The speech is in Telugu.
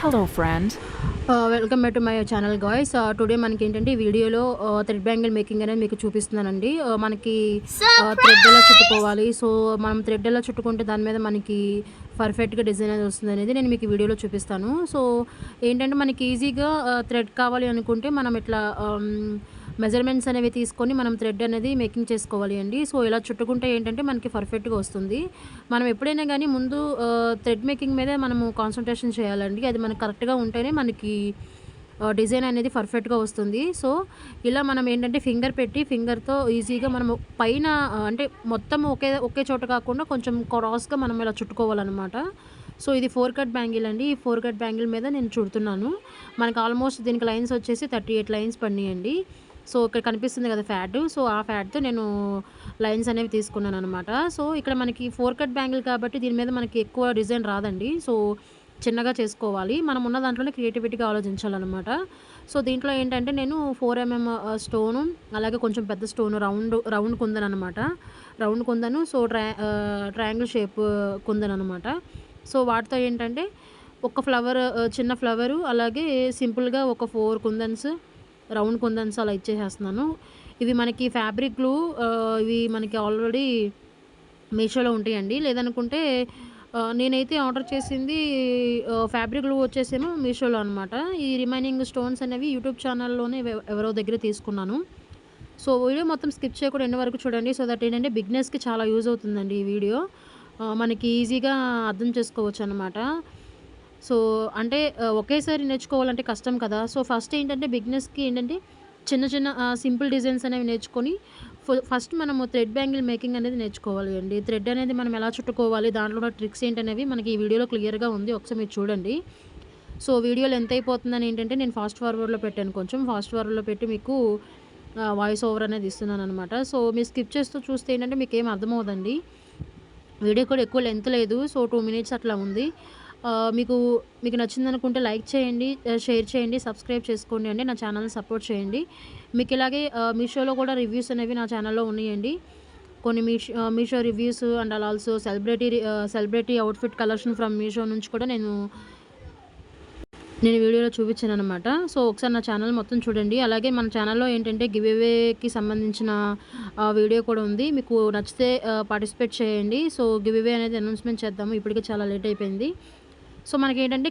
Hello friend. Welcome back to my channel guys. Today మనకి ఏంటంటే ఈ వీడియోలో థ్రెడ్ బ్యాంగిల్ మేకింగ్ అనేది మీకు చూపిస్తున్నానండి. మనకి థ్రెడ్ ఎలా చుట్టుకోవాలి, సో మనం థ్రెడ్ ఎలా చుట్టుకుంటే దాని మీద మనకి పర్ఫెక్ట్గా డిజైన్ అనేది వస్తుంది అనేది నేను మీకు ఈ వీడియోలో చూపిస్తాను. సో ఏంటంటే మనకి ఈజీగా థ్రెడ్ కావాలి అనుకుంటే మనం ఇట్లా మెజర్మెంట్స్ అనేవి తీసుకొని మనం థ్రెడ్ అనేది మేకింగ్ చేసుకోవాలి అండి. సో ఇలా చుట్టుకుంటే ఏంటంటే మనకి పర్ఫెక్ట్గా వస్తుంది. మనం ఎప్పుడైనా కానీ ముందు థ్రెడ్ మేకింగ్ మీదే మనము కాన్సన్ట్రేషన్ చేయాలండి. అది మనకు కరెక్ట్గా ఉంటేనే మనకి డిజైన్ అనేది పర్ఫెక్ట్గా వస్తుంది. సో ఇలా మనం ఏంటంటే ఫింగర్తో ఈజీగా మనము పైన అంటే మొత్తం ఒకే చోట కాకుండా కొంచెం క్రాస్గా మనం ఇలా చుట్టుకోవాలన్నమాట. సో ఇది 4 కట్ బ్యాంగిల్ అండి. ఈ 4 కట్ బ్యాంగిల్ మీద నేను చుడుతున్నాను. మనకు ఆల్మోస్ట్ దీనికి లైన్స్ వచ్చేసి 38 లైన్స్ పడినాయండి. సో ఇక్కడ కనిపిస్తుంది కదా ఫ్యాట్, సో ఆ ఫ్యాట్తో నేను లైన్స్ అనేవి తీసుకున్నాను అనమాట. సో ఇక్కడ మనకి 4 కట్ బ్యాంగిల్ కాబట్టి దీని మీద మనకి ఎక్కువ డిజైన్ రాదండి. సో చిన్నగా చేసుకోవాలి, మనం ఉన్న దాంట్లోనే క్రియేటివిటీగా ఆలోచించాలన్నమాట. సో దీంట్లో ఏంటంటే నేను 4mm స్టోను, అలాగే కొంచెం పెద్ద స్టోను, రౌండ్ కుందన్ అనమాట. Round కుందను, so triangle shape kundan అనమాట. సో వాటితో ఏంటంటే ఒక ఫ్లవర్, చిన్న ఫ్లవరు, అలాగే సింపుల్గా ఒక 4 కుందన్స్, రౌండ్ కుందన్స్ అలా ఇచ్చేసేస్తున్నాను. ఇవి మనకి ఫ్యాబ్రిక్ గ్లూ, ఇవి మనకి ఆల్రెడీ మీషోలో ఉంటాయండి. లేదనుకుంటే నేనైతే ఆర్డర్ చేసింది ఫ్యాబ్రిక్ గ్లూ వచ్చేసేమో మీషోలో అనమాట. ఈ రిమైనింగ్ స్టోన్స్ అనేవి యూట్యూబ్ ఛానల్లోనే ఎవరో దగ్గర తీసుకున్నాను. సో వీడియో మొత్తం స్కిప్ చేయకుండా ఎండ్ వరకు చూడండి. సో దట్ ఏంటంటే బిగినర్స్కి చాలా యూజ్ అవుతుందండి ఈ వీడియో. మనకి ఈజీగా అర్థం చేసుకోవచ్చు అనమాట. సో అంటే ఒకేసారి నేర్చుకోవాలంటే కష్టం కదా. సో ఫస్ట్ ఏంటంటే బిగినర్స్కి ఏంటంటే చిన్న చిన్న సింపుల్ డిజైన్స్ అనేవి నేర్చుకొని ఫస్ట్ మనము థ్రెడ్ బ్యాంగిల్ మేకింగ్ అనేది నేర్చుకోవాలి అండి. థ్రెడ్ అనేది మనం ఎలా చుట్టుకోవాలి, దాంట్లో ఉన్న ట్రిక్స్ ఏంటనేవి మనకి ఈ వీడియోలో క్లియర్గా ఉంది, ఒకసారి మీరు చూడండి. సో వీడియోలో ఎంత అయిపోతుందని ఏంటంటే నేను ఫాస్ట్ ఫార్వర్డ్లో పెట్టాను, కొంచెం ఫాస్ట్ ఫార్వర్డ్లో పెట్టి మీకు వాయిస్ ఓవర్ అనేది ఇస్తున్నాను అనమాట. సో మీరు స్కిప్ చేస్తూ చూస్తే ఏంటంటే మీకు ఏం అర్థమవుదండి. వీడియో కూడా ఎక్కువ లెంత్ లేదు, సో 2 minutes అట్లా ఉంది. మీకు నచ్చిందనుకుంటే లైక్ చేయండి, షేర్ చేయండి, సబ్స్క్రైబ్ చేసుకోండి అండి. నా ఛానల్ని సపోర్ట్ చేయండి. మీకు ఇలాగే మీషోలో కూడా రివ్యూస్ అనేవి నా ఛానల్లో ఉన్నాయండి. కొన్ని Meesho reviews and also celebrity outfit collection from Meesho నుంచి కూడా నేను వీడియోలో చూపించాను అనమాట. సో ఒకసారి నా ఛానల్ మొత్తం చూడండి. అలాగే మన ఛానల్లో ఏంటంటే గివ్ అవేకి సంబంధించిన వీడియో కూడా ఉంది. మీకు నచ్చితే పార్టిసిపేట్ చేయండి. సో గివ్ అవే అనేది అనౌన్స్మెంట్ చేద్దాము, ఇప్పటికే చాలా లేట్ అయిపోయింది. సో మనకి ఏంటంటే